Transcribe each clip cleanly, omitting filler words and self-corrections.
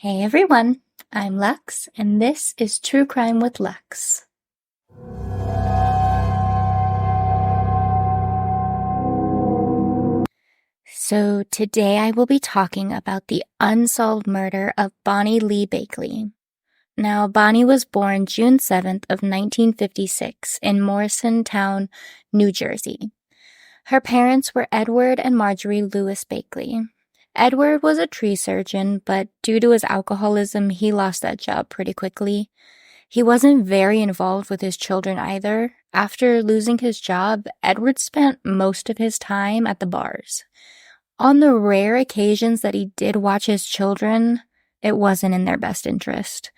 Hey everyone, I'm Lux, and this is True Crime with Lux. So today I will be talking about the unsolved murder of Bonnie Lee Bakley. Now, Bonnie was born June 7th of 1956 in Morrisontown, New Jersey. Her parents were Edward and Marjorie Lewis Bakley. Edward was a tree surgeon, but due to his alcoholism, he lost that job pretty quickly. He wasn't very involved with his children either. After losing his job, Edward spent most of his time at the bars. On the rare occasions that he did watch his children, it wasn't in their best interest.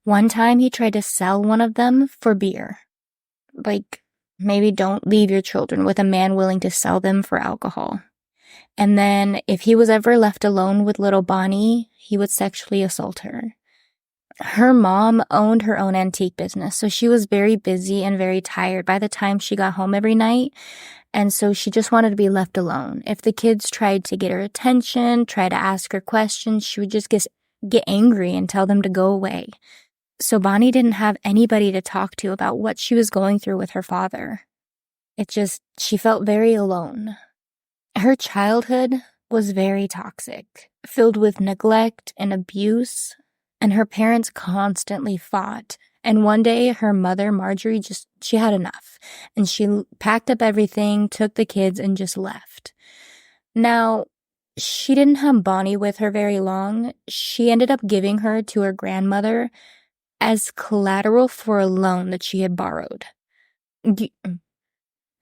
One time he tried to sell one of them for beer. Like, maybe don't leave your children with a man willing to sell them for alcohol. And then, if he was ever left alone with little Bonnie, he would sexually assault her. Her mom owned her own antique business, so she was very busy and very tired by the time she got home every night, and so she just wanted to be left alone. If the kids tried to get her attention, try to ask her questions, she would just get angry and tell them to go away. So Bonnie didn't have anybody to talk to about what she was going through with her father. She felt very alone. Her childhood was very toxic, filled with neglect and abuse, and her parents constantly fought. And one day, her mother, Marjorie, she had enough. And she packed up everything, took the kids, and just left. Now, she didn't have Bonnie with her very long. She ended up giving her to her grandmother as collateral for a loan that she had borrowed.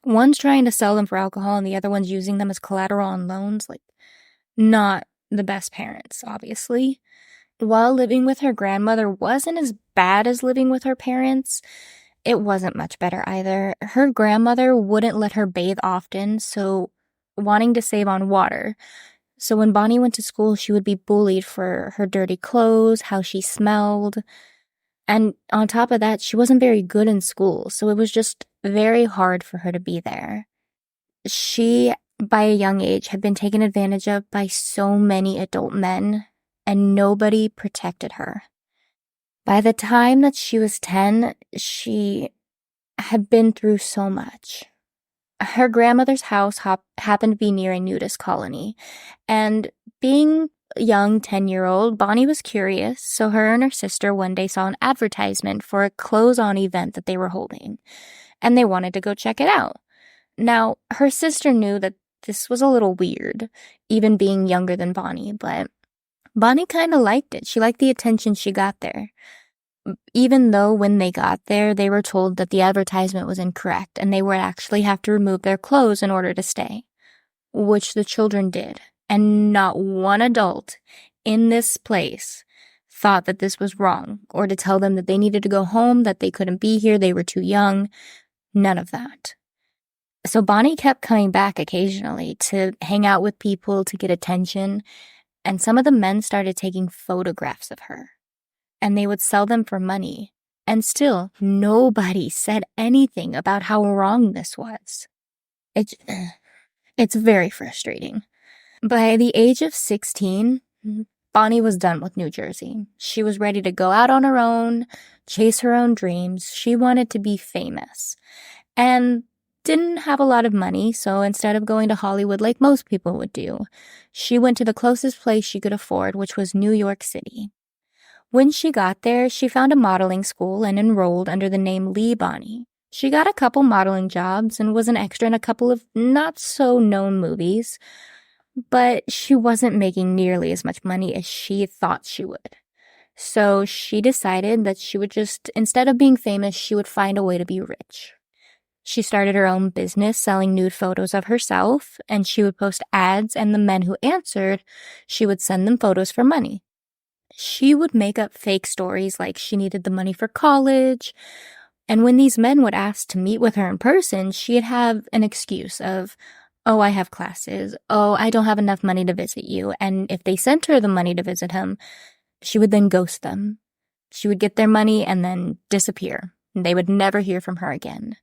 One's trying to sell them for alcohol, and the other one's using them as collateral on loans. Not the best parents, obviously. While living with her grandmother wasn't as bad as living with her parents, it wasn't much better either. Her grandmother wouldn't let her bathe often, so wanting to save on water. So when Bonnie went to school, she would be bullied for her dirty clothes, how she smelled. And on top of that, she wasn't very good in school, so it was just very hard for her to be there. She, by a young age, had been taken advantage of by so many adult men, and nobody protected her. By the time that she was 10, she had been through so much. Her grandmother's house happened to be near a nudist colony, and being a young 10-year-old, Bonnie was curious, so her and her sister one day saw an advertisement for a clothes-on event that they were holding, and they wanted to go check it out. Now, her sister knew that this was a little weird, even being younger than Bonnie, but Bonnie kind of liked it. She liked the attention she got there. Even though when they got there, they were told that the advertisement was incorrect and they would actually have to remove their clothes in order to stay, which the children did. And not one adult in this place thought that this was wrong or to tell them that they needed to go home, that they couldn't be here, they were too young. None of that. So Bonnie kept coming back occasionally to hang out with people, to get attention. And some of the men started taking photographs of her, and they would sell them for money. And still, nobody said anything about how wrong this was. It's very frustrating. By the age of 16, Bonnie was done with New Jersey. She was ready to go out on her own, chase her own dreams. She wanted to be famous. And didn't have a lot of money, so instead of going to Hollywood like most people would do, she went to the closest place she could afford, which was New York City. When she got there, she found a modeling school and enrolled under the name Lee Bonnie. She got a couple modeling jobs and was an extra in a couple of not-so-known movies, but she wasn't making nearly as much money as she thought she would. So she decided that she would just, instead of being famous, she would find a way to be rich. She started her own business selling nude photos of herself, and she would post ads, and the men who answered, she would send them photos for money. She would make up fake stories like she needed the money for college, and when these men would ask to meet with her in person, she'd have an excuse of, oh, I have classes, oh, I don't have enough money to visit you, and if they sent her the money to visit him, she would then ghost them. She would get their money and then disappear. They would never hear from her again.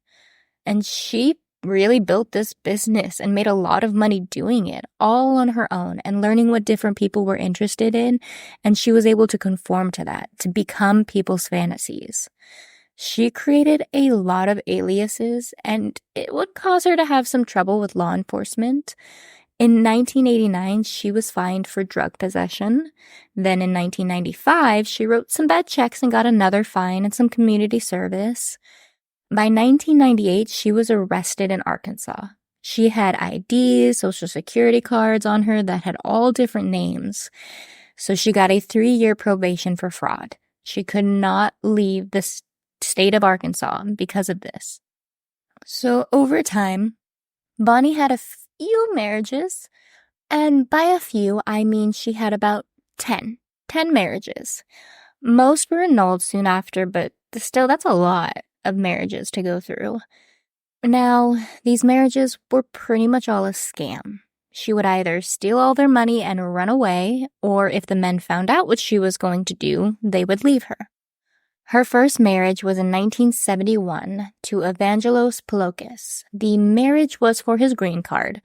And she really built this business and made a lot of money doing it all on her own and learning what different people were interested in. And she was able to conform to that, to become people's fantasies. She created a lot of aliases, and it would cause her to have some trouble with law enforcement. In 1989, she was fined for drug possession. Then in 1995, she wrote some bad checks and got another fine and some community service. By 1998, she was arrested in Arkansas. She had IDs, social security cards on her that had all different names. So she got a 3-year probation for fraud. She could not leave the state of Arkansas because of this. So over time, Bonnie had a few marriages, and by a few, I mean she had about 10 marriages. Most were annulled soon after, but still, that's a lot of marriages to go through. Now, these marriages were pretty much all a scam. She would either steal all their money and run away, or if the men found out what she was going to do, they would leave her. Her first marriage was in 1971 to Evangelos Polokis. The marriage was for his green card,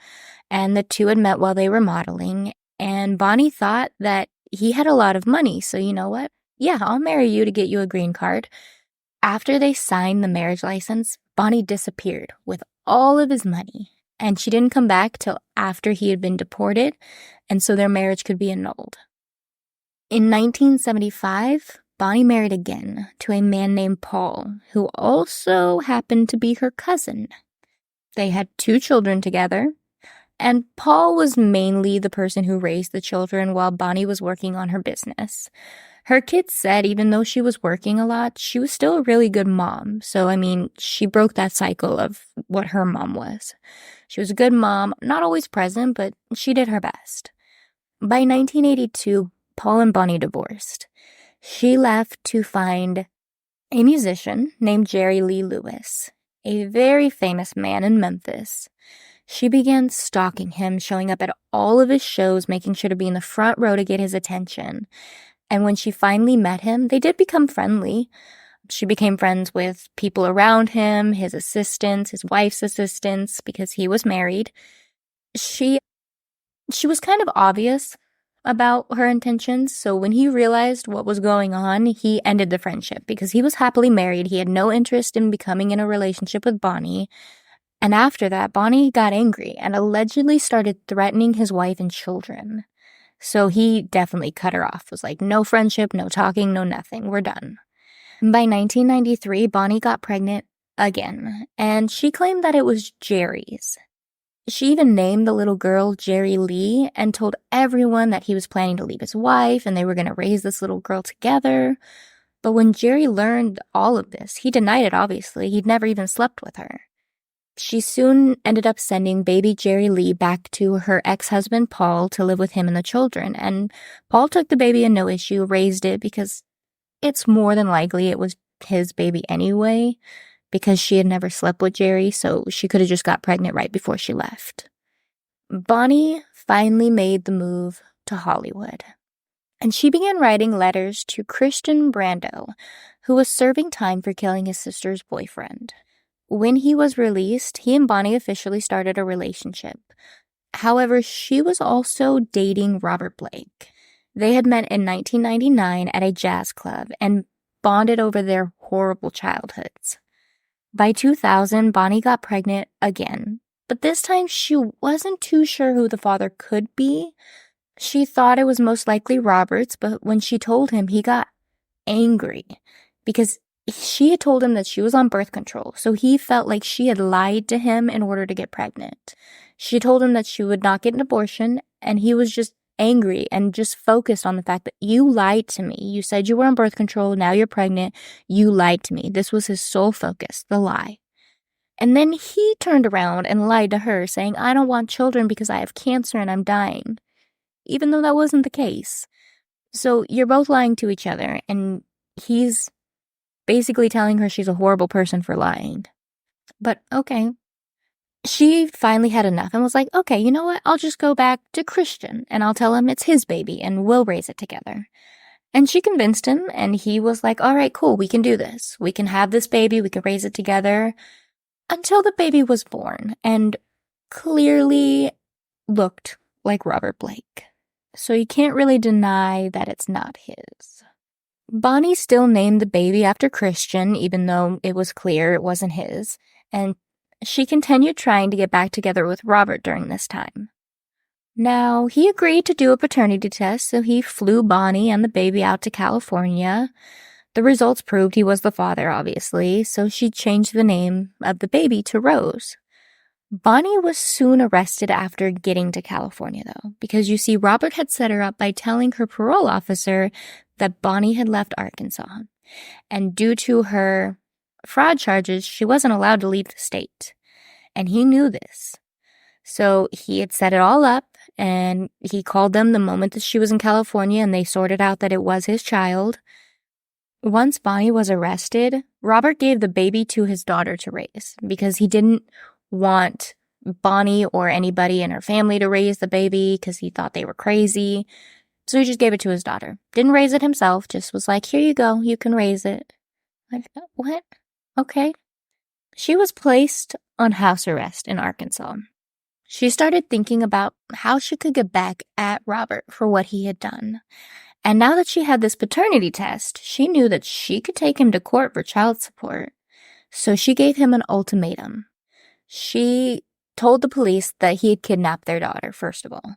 and the two had met while they were modeling, and Bonnie thought that he had a lot of money, so you know what? Yeah, I'll marry you to get you a green card. After they signed the marriage license, Bonnie disappeared with all of his money, and she didn't come back till after he had been deported, and so their marriage could be annulled. In 1975, Bonnie married again to a man named Paul, who also happened to be her cousin. They had 2 children together, and Paul was mainly the person who raised the children while Bonnie was working on her business. Her kids said even though she was working a lot, she was still a really good mom. So, I mean, she broke that cycle of what her mom was. She was a good mom, not always present, but she did her best. By 1982, Paul and Bonnie divorced. She left to find a musician named Jerry Lee Lewis, a very famous man in Memphis. She began stalking him, showing up at all of his shows, making sure to be in the front row to get his attention. And when she finally met him, they did become friendly. She became friends with people around him, his assistants, his wife's assistants, because he was married. She was kind of obvious about her intentions, so when he realized what was going on, he ended the friendship because he was happily married. He had no interest in becoming in a relationship with Bonnie. And after that, Bonnie got angry and allegedly started threatening his wife and children. So he definitely cut her off. Was like, no friendship, no talking, no nothing. We're done. By 1993, Bonnie got pregnant again, and she claimed that it was Jerry's. She even named the little girl Jerry Lee and told everyone that he was planning to leave his wife and they were going to raise this little girl together. But when Jerry learned all of this, he denied it, obviously. He'd never even slept with her. She soon ended up sending baby Jerry Lee back to her ex-husband Paul to live with him and the children. And Paul took the baby and no issue, raised it because it's more than likely it was his baby anyway, because she had never slept with Jerry, so she could have just got pregnant right before she left. Bonnie finally made the move to Hollywood, and she began writing letters to Christian Brando, who was serving time for killing his sister's boyfriend. When he was released, he and Bonnie officially started a relationship. However, she was also dating Robert Blake. They had met in 1999 at a jazz club and bonded over their horrible childhoods. By 2000, Bonnie got pregnant again, but this time she wasn't too sure who the father could be. She thought it was most likely Robert's, but when she told him, he got angry because she had told him that she was on birth control, so he felt like she had lied to him in order to get pregnant. She told him that she would not get an abortion, and he was just angry and just focused on the fact that you lied to me. You said you were on birth control, now you're pregnant, you lied to me. This was his sole focus, the lie. And then he turned around and lied to her, saying, I don't want children because I have cancer and I'm dying, even though that wasn't the case. So you're both lying to each other, and he's basically telling her she's a horrible person for lying. But okay. She finally had enough and was like, okay, you know what? I'll just go back to Christian and I'll tell him it's his baby and we'll raise it together. And she convinced him and he was like, all right, cool, we can do this. We can have this baby, we can raise it together. until the baby was born and clearly looked like Robert Blake. So you can't really deny that it's not his. Bonnie still named the baby after Christian, even though it was clear it wasn't his, and she continued trying to get back together with Robert during this time. Now, he agreed to do a paternity test, so he flew Bonnie and the baby out to California. The results proved he was the father, obviously, so she changed the name of the baby to Rose. Bonnie was soon arrested after getting to California, though, because you see, Robert had set her up by telling her parole officer that Bonnie had left Arkansas. And due to her fraud charges, she wasn't allowed to leave the state. And he knew this. So he had set it all up, and he called them the moment that she was in California, and they sorted out that it was his child. Once Bonnie was arrested, Robert gave the baby to his daughter to raise because he didn't want Bonnie or anybody in her family to raise the baby because he thought they were crazy. So he just gave it to his daughter. Didn't raise it himself, just was like, here you go, you can raise it. Like, what? Okay. She was placed on house arrest in Arkansas. She started thinking about how she could get back at Robert for what he had done. And now that she had this paternity test, she knew that she could take him to court for child support. So she gave him an ultimatum. She told the police that he had kidnapped their daughter, first of all,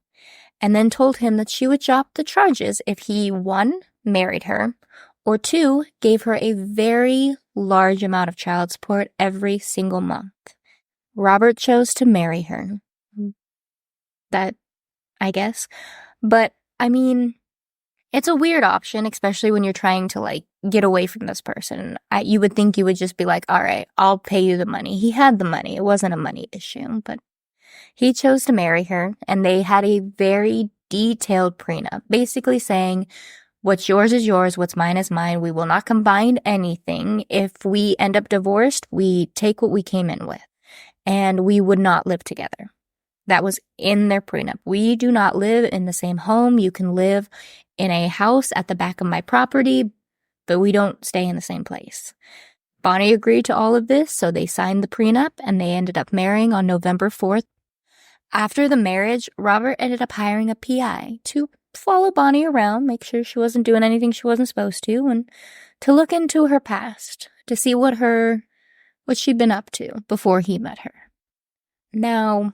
and then told him that she would drop the charges if he, 1, married her, or 2, gave her a very large amount of child support every single month. Robert chose to marry her. That, I guess. But, I mean, it's a weird option, especially when you're trying to, get away from this person. You would think you would just be like, all right, I'll pay you the money. He had the money. It wasn't a money issue, but he chose to marry her, and they had a very detailed prenup, basically saying, what's yours is yours, what's mine is mine. We will not combine anything. If we end up divorced, we take what we came in with, and we would not live together. That was in their prenup. We do not live in the same home. You can live in a house at the back of my property, but we don't stay in the same place. Bonnie agreed to all of this, so they signed the prenup, and they ended up marrying on November 4th. After the marriage, Robert ended up hiring a PI to follow Bonnie around, make sure she wasn't doing anything she wasn't supposed to, and to look into her past, to see what she'd been up to before he met her. Now,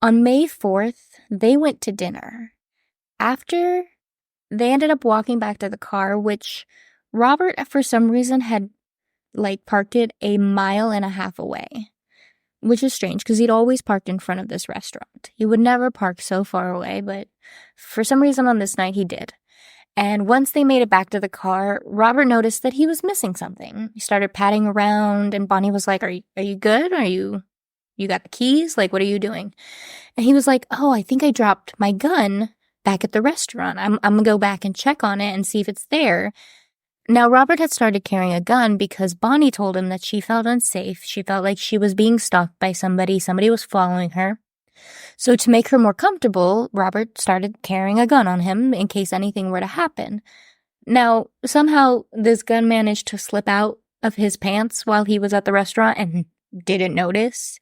on May 4th, they went to dinner. After, they ended up walking back to the car, which Robert, for some reason, had, parked it 1.5 miles away, which is strange, because he'd always parked in front of this restaurant. He would never park so far away, but for some reason on this night, he did. And once they made it back to the car, Robert noticed that he was missing something. He started patting around, and Bonnie was like, are you good? You got the keys? What are you doing? And he was like, oh, I think I dropped my gun back at the restaurant. I'm gonna go back and check on it and see if it's there. Now, Robert had started carrying a gun because Bonnie told him that she felt unsafe. She felt like she was being stalked by somebody. Somebody was following her. So to make her more comfortable, Robert started carrying a gun on him in case anything were to happen. Now, somehow this gun managed to slip out of his pants while he was at the restaurant and didn't notice.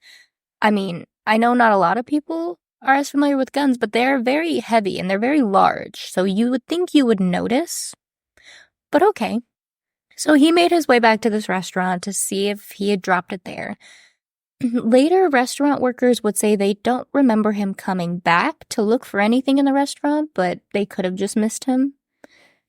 I mean, I know not a lot of people are as familiar with guns, but they're very heavy and they're very large. So you would think you would notice. But okay. So he made his way back to this restaurant to see if he had dropped it there. Later, restaurant workers would say they don't remember him coming back to look for anything in the restaurant, but they could have just missed him.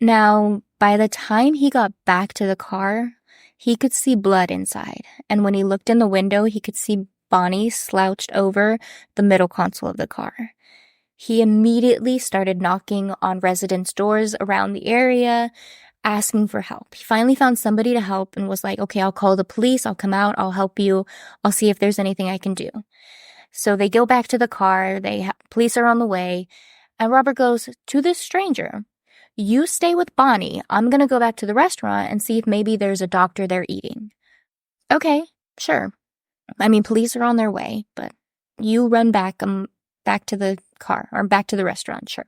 Now, by the time he got back to the car, he could see blood inside. And when he looked in the window, he could see Bonnie slouched over the middle console of the car. He immediately started knocking on residents' doors around the area, asking for help. He finally found somebody to help and was like, okay, I'll call the police. I'll come out. I'll help you. I'll see if there's anything I can do. So they go back to the car. Police are on the way. And Robert goes to this stranger, you stay with Bonnie. I'm going to go back to the restaurant and see if maybe there's a doctor there eating. Okay, sure. I mean, police are on their way, but you run back to the car or back to the restaurant, sure.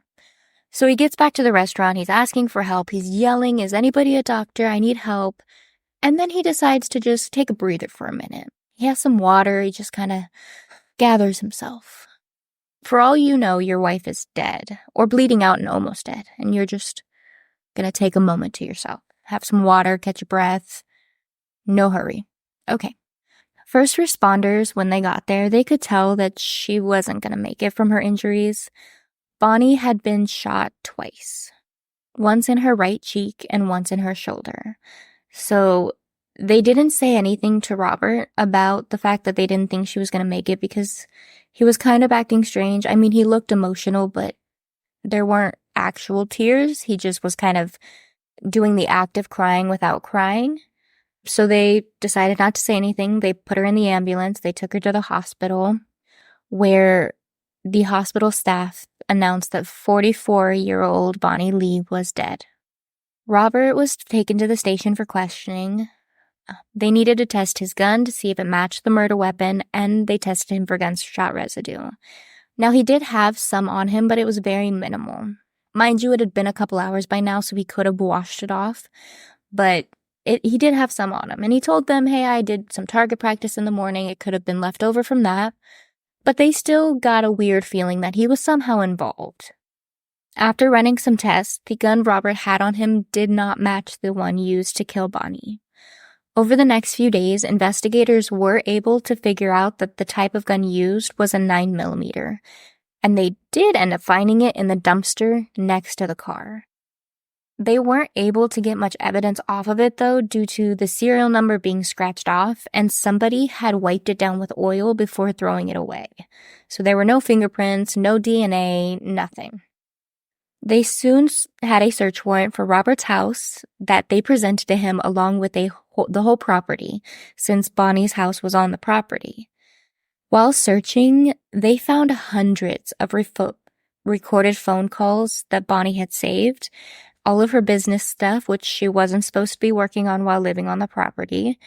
So he gets back to the restaurant, he's asking for help, he's yelling, is anybody a doctor? I need help. And then he decides to just take a breather for a minute. He has some water, he just kind of gathers himself. For all you know, your wife is dead, or bleeding out and almost dead, and you're just gonna take a moment to yourself. Have some water, catch your breath. No hurry. Okay. First responders, when they got there, they could tell that she wasn't gonna make it from her injuries. Bonnie had been shot twice. Once in her right cheek and once in her shoulder. So they didn't say anything to Robert about the fact that they didn't think she was gonna make it because he was kind of acting strange. I mean, he looked emotional, but there weren't actual tears. He just was kind of doing the act of crying without crying. So they decided not to say anything. They put her in the ambulance. They took her to the hospital where the hospital staff announced that 44-year-old Bonnie Lee was dead. Robert was taken to the station for questioning. They needed to test his gun to see if it matched the murder weapon, and they tested him for gunshot residue. Now, he did have some on him, but it was very minimal. Mind you, it had been a couple hours by now, so he could have washed it off, but he did have some on him. And he told them, hey, I did some target practice in the morning. It could have been left over from that. But they still got a weird feeling that he was somehow involved. After running some tests, the gun Robert had on him did not match the one used to kill Bonnie. Over the next few days, investigators were able to figure out that the type of gun used was a 9mm, and they did end up finding it in the dumpster next to the car. They weren't able to get much evidence off of it, though, due to the serial number being scratched off, and somebody had wiped it down with oil before throwing it away. So there were no fingerprints, no DNA, nothing. They soon had a search warrant for Robert's house that they presented to him along with the whole property, since Bonnie's house was on the property. While searching, they found hundreds of recorded phone calls that Bonnie had saved, all of her business stuff, which she wasn't supposed to be working on while living on the property,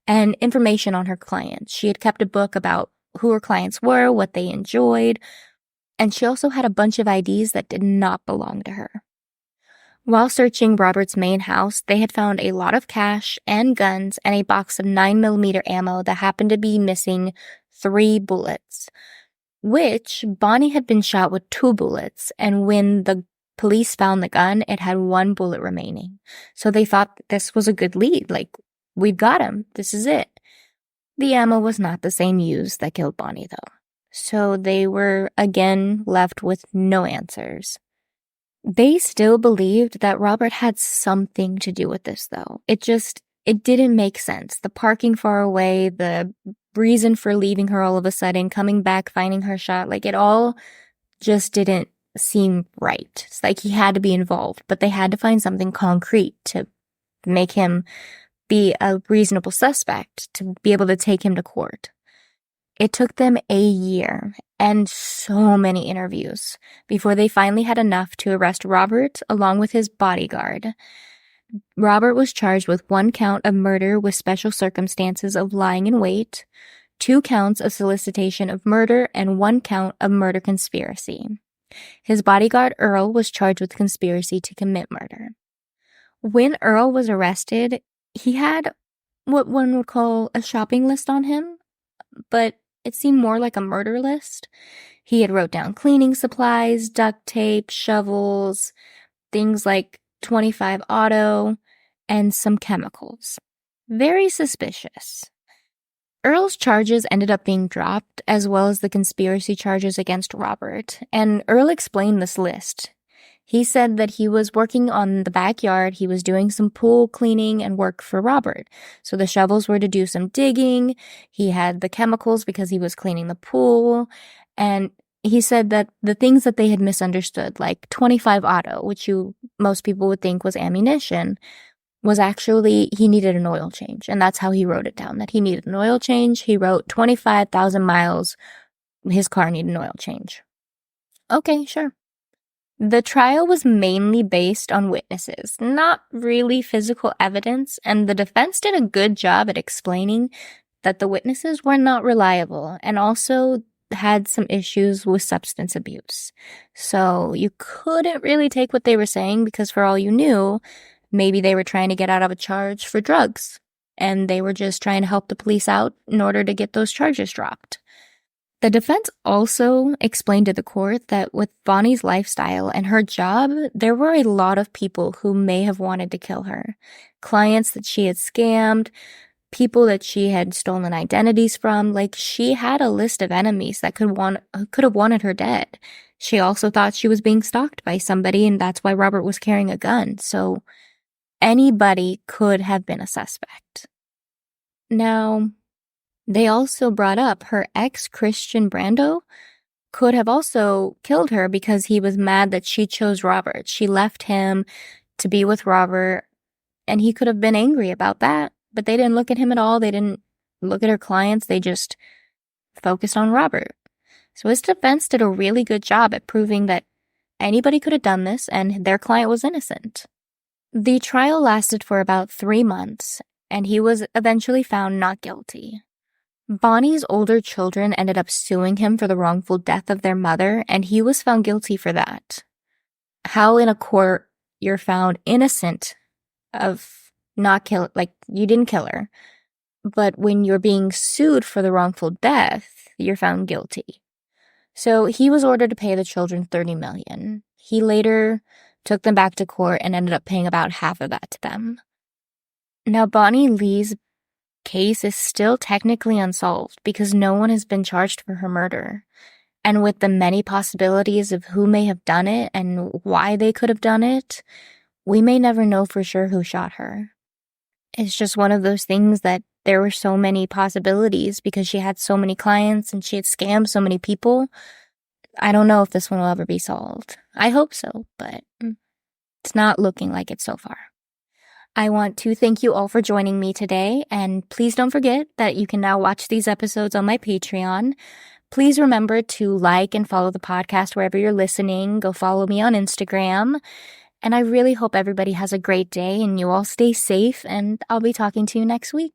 and information on her clients. She had kept a book about who her clients were, what they enjoyed, and she also had a bunch of IDs that did not belong to her. While searching Robert's main house, they had found a lot of cash and guns and a box of 9mm ammo that happened to be missing 3 bullets, which Bonnie had been shot with 2 bullets, and when the police found the gun, it had 1 bullet remaining. So they thought this was a good lead, like, we've got him, this is it. The ammo was not the same used that killed Bonnie, though. So they were, again, left with no answers. They still believed that Robert had something to do with this, though. It didn't make sense. The parking far away, the reason for leaving her all of a sudden, coming back, finding her shot, like, it all just didn't seem right. It's like he had to be involved, but they had to find something concrete to make him be a reasonable suspect, to be able to take him to court. It took them a year and so many interviews before they finally had enough to arrest Robert along with his bodyguard. Robert was charged with 1 count of murder with special circumstances of lying in wait, 2 counts of solicitation of murder, and 1 count of murder conspiracy. His bodyguard, Earl, was charged with conspiracy to commit murder. When Earl was arrested, he had what one would call a shopping list on him, but it seemed more like a murder list. He had wrote down cleaning supplies, duct tape, shovels, things like 25 auto, and some chemicals. Very suspicious. Earl's charges ended up being dropped, as well as the conspiracy charges against Robert, and Earl explained this list. He said that he was working on the backyard, he was doing some pool cleaning and work for Robert. So the shovels were to do some digging, he had the chemicals because he was cleaning the pool, and he said that the things that they had misunderstood, like 25 auto, which most people would think was ammunition, was actually he needed an oil change. And that's how he wrote it down, that he needed an oil change. He wrote 25,000 miles, his car needed an oil change. Okay, sure. The trial was mainly based on witnesses, not really physical evidence, and the defense did a good job at explaining that the witnesses were not reliable and also had some issues with substance abuse. So you couldn't really take what they were saying because for all you knew, maybe they were trying to get out of a charge for drugs. and they were just trying to help the police out in order to get those charges dropped. The defense also explained to the court that with Bonnie's lifestyle and her job, there were a lot of people who may have wanted to kill her. Clients that she had scammed, people that she had stolen identities from. Like, she had a list of enemies that could have wanted her dead. She also thought she was being stalked by somebody, and that's why Robert was carrying a gun. So anybody could have been a suspect. Now, they also brought up her ex, Christian Brando, could have also killed her because he was mad that she chose Robert. She left him to be with Robert, and he could have been angry about that. But they didn't look at him at all. They didn't look at her clients. They just focused on Robert. So his defense did a really good job at proving that anybody could have done this and their client was innocent. The trial lasted for about 3 months, and he was eventually found not guilty. Bonnie's older children ended up suing him for the wrongful death of their mother, and he was found guilty for that. How in a court you're found innocent of not kill, like, you didn't kill her, but when you're being sued for the wrongful death, you're found guilty. So he was ordered to pay the children $30 million. He later took them back to court and ended up paying about half of that to them. Now, Bonnie Lee's case is still technically unsolved because no one has been charged for her murder. And with the many possibilities of who may have done it and why they could have done it, we may never know for sure who shot her. It's just one of those things that there were so many possibilities because she had so many clients and she had scammed so many people. I don't know if this one will ever be solved. I hope so, but it's not looking like it so far. I want to thank you all for joining me today, and please don't forget that you can now watch these episodes on my Patreon. Please remember to like and follow the podcast wherever you're listening. Go follow me on Instagram. And I really hope everybody has a great day and you all stay safe, and I'll be talking to you next week.